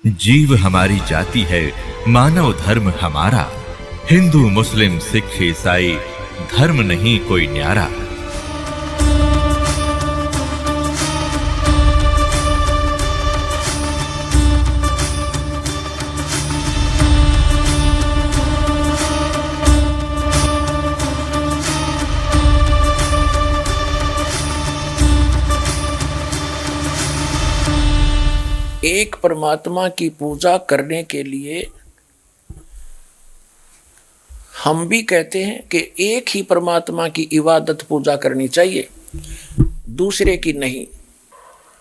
जीव हमारी जाति है, मानव धर्म हमारा। हिंदू मुस्लिम सिख ईसाई धर्म नहीं कोई न्यारा। एक परमात्मा की पूजा करने के लिए हम भी कहते हैं कि एक ही परमात्मा की इबादत पूजा करनी चाहिए, दूसरे की नहीं।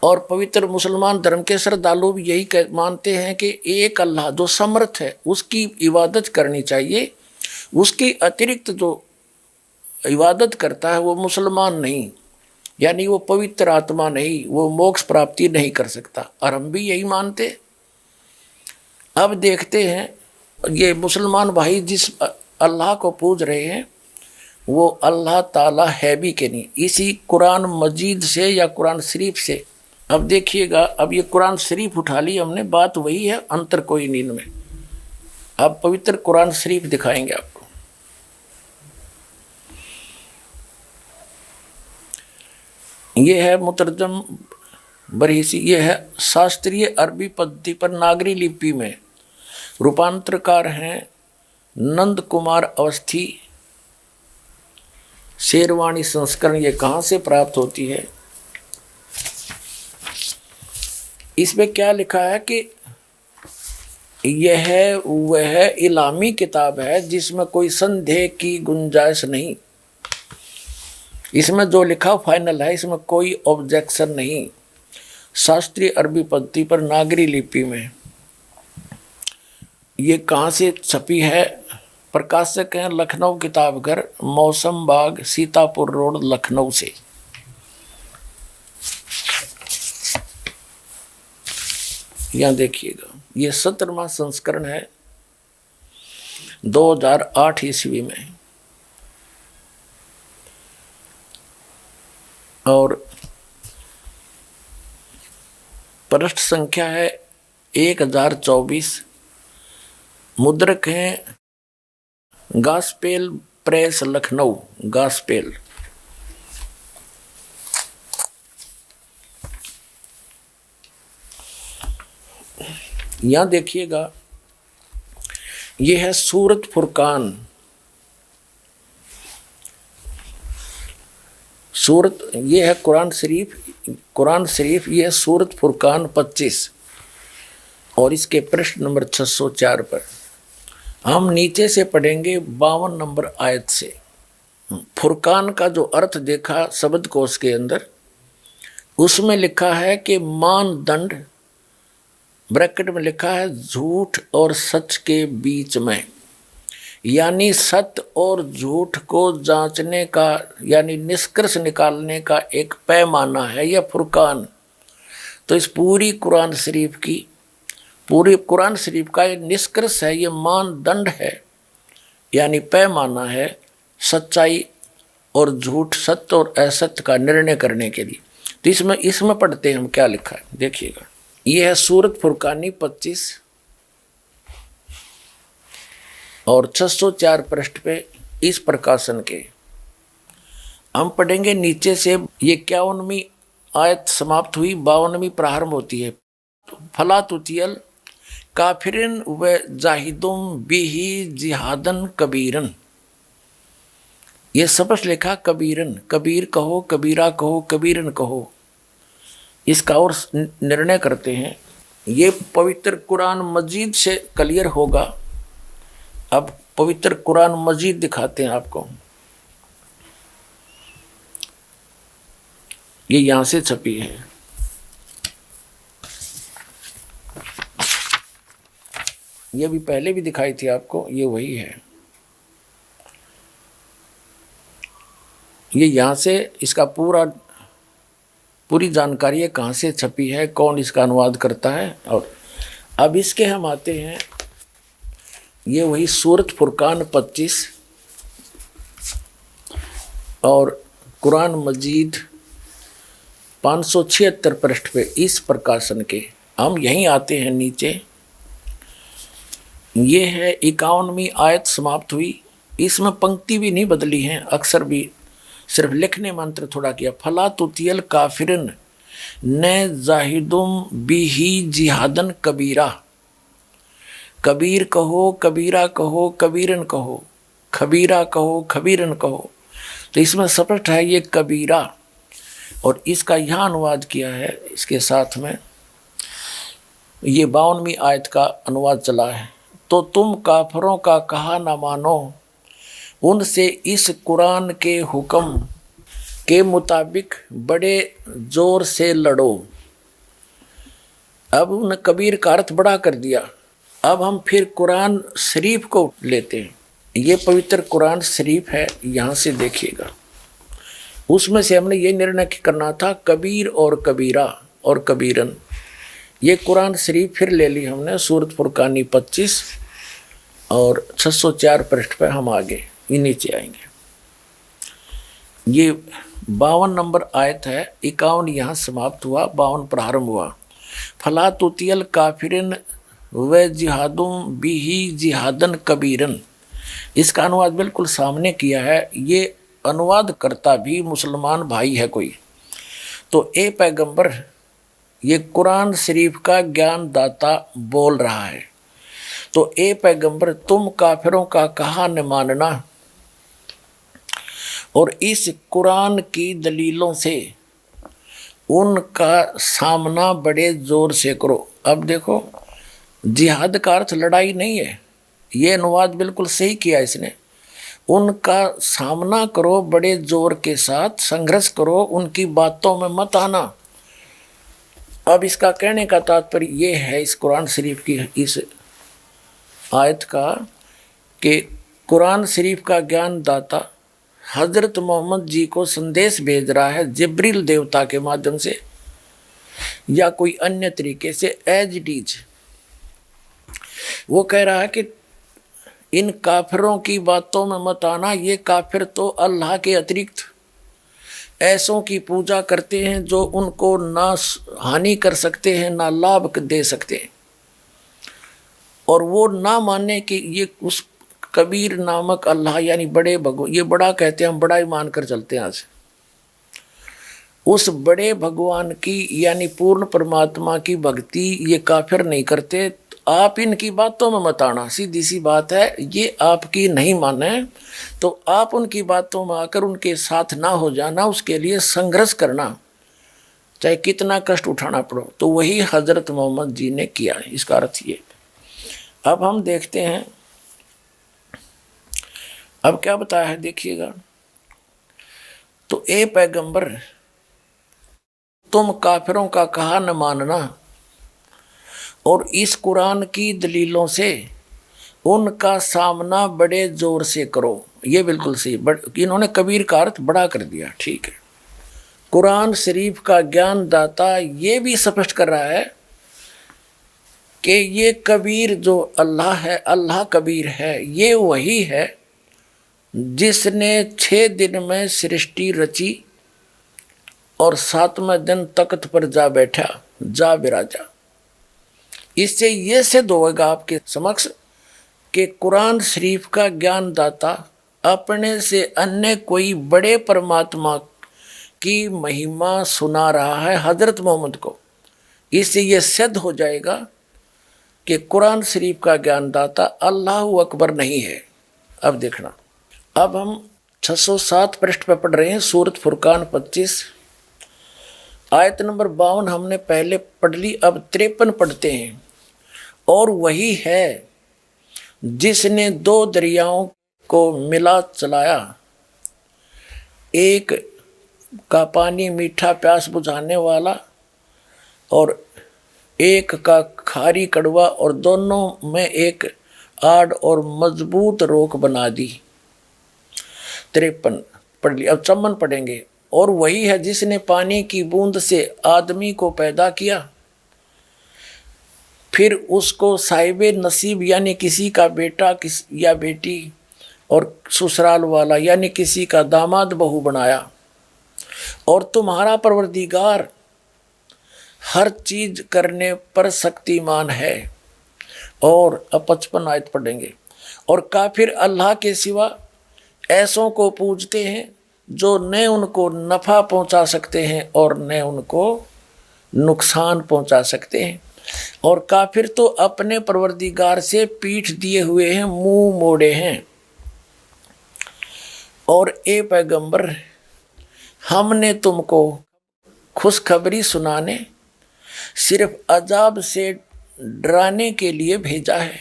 और पवित्र मुसलमान धर्म के श्रद्धालु भी यही मानते हैं कि एक अल्लाह जो समर्थ है उसकी इबादत करनी चाहिए, उसकी अतिरिक्त जो इबादत करता है वो मुसलमान नहीं, यानी वो पवित्र आत्मा नहीं, वो मोक्ष प्राप्ति नहीं कर सकता। और हम भी यही मानते। अब देखते हैं ये मुसलमान भाई जिस अल्लाह को पूज रहे हैं वो अल्लाह ताला है भी कि नहीं, इसी कुरान मजीद से या कुरान शरीफ से। अब देखिएगा, अब ये कुरान शरीफ उठा ली हमने, बात वही है, अंतर कोई नहीं इनमें। अब पवित्र कुरान शरीफ दिखाएंगे आपको। ये है मुतरजम बरहिसी, ये है शास्त्रीय अरबी पद्धति पर नागरी लिपि में। रूपांतरकार हैं नंद कुमार अवस्थी। शेरवाणी संस्करण ये कहाँ से प्राप्त होती है? इसमें क्या लिखा है कि यह वह इलामी किताब है जिसमें कोई संदेह की गुंजाइश नहीं। इसमें जो लिखा फाइनल है, इसमें कोई ऑब्जेक्शन नहीं। शास्त्रीय अरबी पद्धति पर नागरी लिपि में। ये कहाँ से छपी है? प्रकाशक हैं लखनऊ किताब घर, मौसम बाग, सीतापुर रोड, लखनऊ से। यहाँ देखिएगा, ये 17वां संस्करण है 2008 ईस्वी में। और पृष्ठ संख्या है 1024। मुद्रक हैं गास्पेल प्रेस लखनऊ, गास्पेल। यहां देखिएगा, यह है सूरत फुरकान। सूरत ये है कुरान शरीफ ये है सूरत फुरकान 25 और इसके पृष्ठ नंबर 604 पर। हम नीचे से पढ़ेंगे 52 नंबर आयत से। फुरकान का जो अर्थ देखा शब्दकोश के अंदर, उसमें लिखा है कि मानदंड, ब्रैकेट में लिखा है झूठ और सच के बीच में, यानी सत्य और झूठ को जांचने का, यानी निष्कर्ष निकालने का एक पैमाना है यह फुरकान। तो इस पूरी कुरान शरीफ का ये निष्कर्ष है, ये मानदंड है, यानी पैमाना है सच्चाई और झूठ, सत्य और असत्य का निर्णय करने के लिए। तो इसमें पढ़ते हैं हम क्या लिखा है, देखिएगा। ये है सूरत फुरकानी 25 और 604 पृष्ठ पे इस प्रकाशन के हम पढ़ेंगे नीचे से। ये 51वीं आयत समाप्त हुई, 52वीं प्रारंभ होती है। फला तुतियल काफिरन व जाहिदुम बिही जिहादन कबीरन। ये सबस लिखा कबीरन, कबीर कहो, कबीरा कहो, कबीरन कहो। इसका और निर्णय करते हैं। ये पवित्र कुरान मजीद से क्लियर होगा। अब पवित्र कुरान मजीद दिखाते हैं आपको। ये यहां से छपी है। ये भी पहले भी दिखाई थी आपको, ये वही है। ये यहां से इसका पूरी जानकारी है, कहाँ से छपी है, कौन इसका अनुवाद करता है। और अब इसके हम आते हैं, ये वही सूरत फुरकान 25 और कुरान मजीद 576 पृष्ठ पे इस प्रकाशन के। हम यहीं आते हैं नीचे। ये है 51वीं आयत समाप्त हुई। इसमें पंक्ति भी नहीं बदली है, अक्षर भी, सिर्फ लिखने मंत्र थोड़ा किया। फला तुतियल काफिरन न जाहिदुम बिही जिहादन कबीरा। कबीर कहो, कबीरा कहो, कबीरन कहो, खबीरा कहो, खबीरन कहो। तो इसमें स्पष्ट है ये कबीरा, और इसका यहाँ अनुवाद किया है इसके साथ में। ये 52वीं आयत का अनुवाद चला है। तो तुम काफरों का कहा न मानो, उनसे इस कुरान के हुक्म के मुताबिक बड़े जोर से लड़ो। अब उन कबीर का अर्थ बड़ा कर दिया। अब हम फिर कुरान शरीफ को लेते हैं। ये पवित्र कुरान शरीफ है, यहाँ से देखिएगा। उसमें से हमने ये निर्णय करना था कबीर और कबीरा और कबीरन। ये कुरान शरीफ फिर ले ली हमने, सूरत फुरकानी 25 और 604 पृष्ठ पर हम आगे ये नीचे आएंगे। ये 52 नंबर आयत है, 51 यहाँ समाप्त हुआ, 52 प्रारंभ हुआ। फला तुतियल काफिरिन व जिहादुम बिही जिहादन कबीरन। इसका अनुवाद बिल्कुल सामने किया है। ये अनुवाद करता भी मुसलमान भाई है कोई। तो ए पैगंबर, ये कुरान शरीफ का ज्ञान दाता बोल रहा है। तो ए पैगंबर, तुम काफिरों का कहा न मानना और इस कुरान की दलीलों से उनका सामना बड़े जोर से करो। अब देखो, जिहाद का अर्थ लड़ाई नहीं है, ये अनुवाद बिल्कुल सही किया इसने। उनका सामना करो बड़े जोर के साथ, संघर्ष करो, उनकी बातों में मत आना। अब इसका कहने का तात्पर्य ये है इस कुरान शरीफ की इस आयत का कि कुरान शरीफ का ज्ञान दाता हजरत मोहम्मद जी को संदेश भेज रहा है जिब्रील देवता के माध्यम से या कोई अन्य तरीके से, एज इट इज। वो कह रहा है कि इन काफिरों की बातों में मत आना। ये काफिर तो अल्लाह के अतिरिक्त ऐसों की पूजा करते हैं जो उनको ना हानि कर सकते हैं ना लाभ दे सकते हैं, और वो ना माने कि ये उस कबीर नामक अल्लाह यानी बड़े भगवान, ये बड़ा कहते हैं, हम बड़ा ही मान कर चलते हैं आज, उस बड़े भगवान की यानी पूर्ण परमात्मा की भक्ति ये काफिर नहीं करते। आप इनकी बातों में मत आना, सीधी सी बात है। ये आपकी नहीं माने तो आप उनकी बातों में आकर उनके साथ ना हो जाना, उसके लिए संघर्ष करना, चाहे कितना कष्ट उठाना पड़ो। तो वही हजरत मोहम्मद जी ने किया, इसका अर्थ ये। अब हम देखते हैं अब क्या बताया है, देखिएगा। तो ए पैगंबर, तुम काफिरों का कहा न मानना और इस कुरान की दलीलों से उनका सामना बड़े जोर से करो। ये बिल्कुल सही, इन्होंने कबीर का अर्थ बड़ा कर दिया, ठीक है। कुरान शरीफ का ज्ञान दाता ये भी स्पष्ट कर रहा है कि ये कबीर जो अल्लाह है, अल्लाह कबीर है, ये वही है जिसने 6 दिन में सृष्टि रची और 7वें दिन तख्त पर जा बैठा, जा विराजा। इससे ये सिद्ध होगा आपके समक्ष कि कुरान शरीफ का ज्ञान दाता अपने से अन्य कोई बड़े परमात्मा की महिमा सुना रहा है हजरत मोहम्मद को। इससे ये सिद्ध हो जाएगा कि कुरान शरीफ का ज्ञान दाता अल्लाह अकबर नहीं है। अब देखना, अब हम 607 पृष्ठ पर पढ़ रहे हैं, सूरत फुरकान 25 आयत नंबर 52 हमने पहले पढ़ ली, अब 53 पढ़ते हैं। और वही है जिसने 2 दरियाओं को मिला चलाया, एक का पानी मीठा प्यास बुझाने वाला और एक का खारी कड़वा, और दोनों में एक आड़ और मजबूत रोक बना दी। 53 पढ़ ली, अब 54 पढ़ेंगे। और वही है जिसने पानी की बूंद से आदमी को पैदा किया, फिर उसको साहिब नसीब यानी किसी का बेटा या बेटी और ससुराल वाला यानी किसी का दामाद बहू बनाया। और तुम्हारा परवरदिगार हर चीज करने पर शक्तिमान है, और अब 55 आयत पढ़ेंगे। और काफिर अल्लाह के सिवा ऐसों को पूजते हैं जो न उनको नफा पहुंचा सकते हैं और न उनको नुकसान पहुंचा सकते हैं। और काफिर तो अपने परवरदिगार से पीठ दिए हुए हैं, मुंह मोड़े हैं। और ए पैगंबर, हमने तुमको खुशखबरी सुनाने, सिर्फ अजाब से डराने के लिए भेजा है।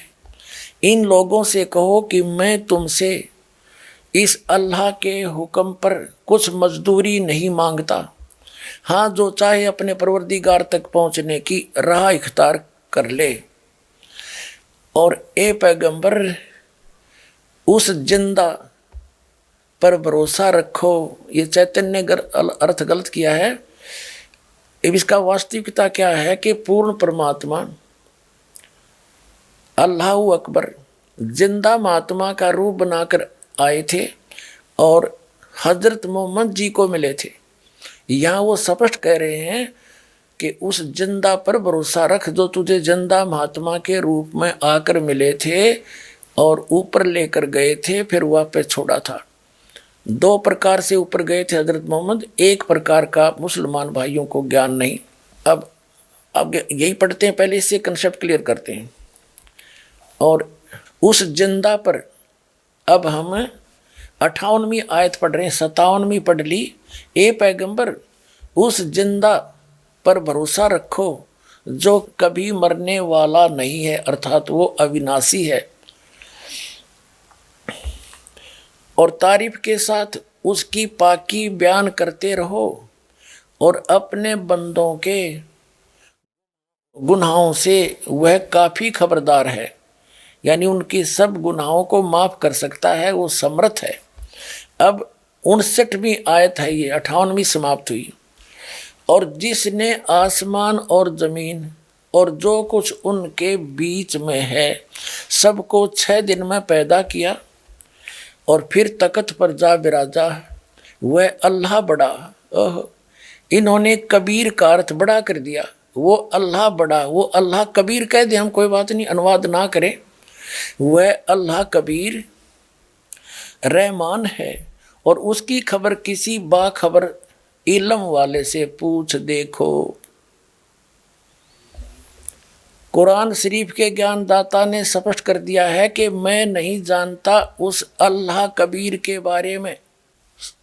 इन लोगों से कहो कि मैं तुमसे इस अल्लाह के हुक्म पर कुछ मजदूरी नहीं मांगता। हाँ, जो चाहे अपने परवरदिगार तक पहुंचने की राह इख्तियार कर ले। और ए पैगंबर, उस जिंदा पर भरोसा रखो। ये चैतन्य अर्थ गलत किया है। इसका वास्तविकता क्या है कि पूर्ण परमात्मा अल्लाह अकबर जिंदा महात्मा का रूप बनाकर आए थे और हजरत मोहम्मद जी को मिले थे। यहाँ वो स्पष्ट कह रहे हैं कि उस जिंदा पर भरोसा रख जो तुझे जिंदा महात्मा के रूप में आकर मिले थे और ऊपर लेकर गए थे, फिर वापस छोड़ा था। 2 प्रकार से ऊपर गए थे हजरत मोहम्मद, एक प्रकार का मुसलमान भाइयों को ज्ञान नहीं। अब यही पढ़ते हैं, पहले इससे कंसेप्ट क्लियर करते हैं। और उस जिंदा पर अब हम 58वीं आयत पढ़ रहे हैं, 57वीं पढ़ ली। ए पैगंबर, उस जिंदा पर भरोसा रखो जो कभी मरने वाला नहीं है, अर्थात वो अविनाशी है। और तारीफ के साथ उसकी पाकी बयान करते रहो और अपने बंदों के गुनाहों से वह काफ़ी खबरदार है, यानी उनकी सब गुनाहों को माफ़ कर सकता है, वो समर्थ है। अब 59वीं आयत है, ये 58वीं समाप्त हुई। और जिसने आसमान और ज़मीन और जो कुछ उनके बीच में है सबको 6 दिन में पैदा किया और फिर तख्त पर जा बिराजा, वह अल्लाह बड़ा। इन्होंने कबीर का अर्थ बड़ा कर दिया। वो अल्लाह बड़ा, वो अल्लाह कबीर कह दे, हम कोई बात नहीं, अनुवाद ना करें। वह अल्लाह कबीर रहमान है और उसकी खबर किसी बाखबर इल्म वाले से पूछ देखो। कुरान शरीफ के ज्ञानदाता ने स्पष्ट कर दिया है कि मैं नहीं जानता उस अल्लाह कबीर के बारे में।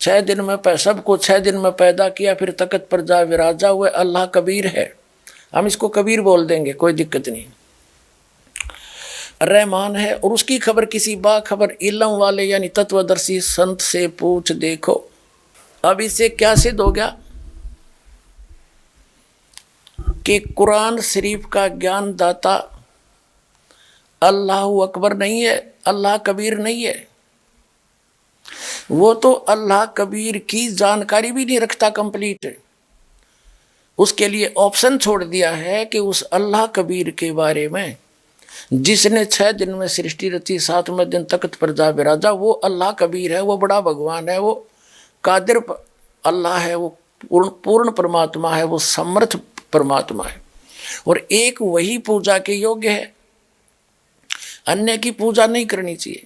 6 दिन में सबको 6 दिन में पैदा किया, फिर तख्त पर जा विराजा हुए, अल्लाह कबीर है। हम इसको कबीर बोल देंगे, कोई दिक्कत नहीं। रहमान है और उसकी खबर किसी बाखबर इल्म वाले यानी तत्वदर्शी संत से पूछ देखो। अब इससे क्या सिद्ध हो गया कि कुरान शरीफ का ज्ञान दाता अल्लाह अकबर नहीं है, अल्लाह कबीर नहीं है। वो तो अल्लाह कबीर की जानकारी भी नहीं रखता कंप्लीट। उसके लिए ऑप्शन छोड़ दिया है कि उस अल्लाह कबीर के बारे में जिसने 6 दिन में सृष्टि रची, 7वें दिन तख्त पर जा बिराजा, वो अल्लाह कबीर है, वो बड़ा भगवान है, वो कादिर अल्लाह है, वो पूर्ण परमात्मा है, वो समर्थ परमात्मा है और एक वही पूजा के योग्य है, अन्य की पूजा नहीं करनी चाहिए।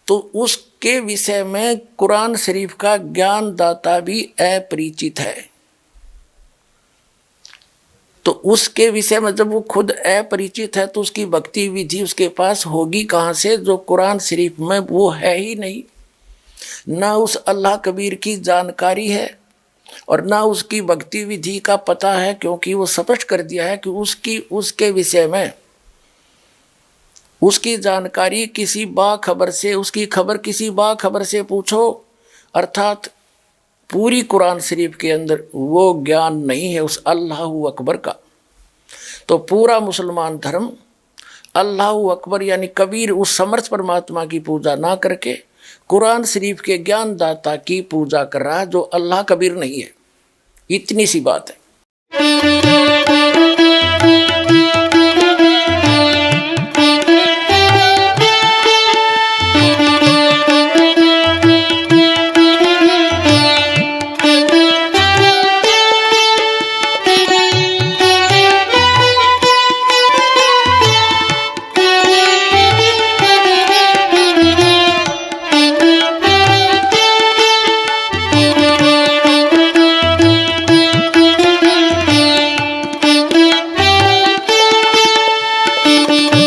तो उसके विषय में कुरान शरीफ का ज्ञान दाता भी अपरिचित है। तो उसके विषय में जब वो खुद अपरिचित है तो उसकी भक्ति विधि उसके पास होगी कहाँ से, जो कुरान शरीफ में वो है ही नहीं। ना उस अल्लाह कबीर की जानकारी है और ना उसकी भक्ति विधि का पता है, क्योंकि वो स्पष्ट कर दिया है कि उसके विषय में उसकी जानकारी किसी बाखबर से, उसकी खबर किसी बाखबर से पूछो। अर्थात पूरी कुरान शरीफ के अंदर वो ज्ञान नहीं है उस अल्लाह अकबर का। तो पूरा मुसलमान धर्म अल्लाह अकबर यानी कबीर उस समर्थ परमात्मा की पूजा ना करके कुरान शरीफ के ज्ञान दाता की पूजा कर रहा है जो अल्लाह कबीर नहीं है। इतनी सी बात है। है।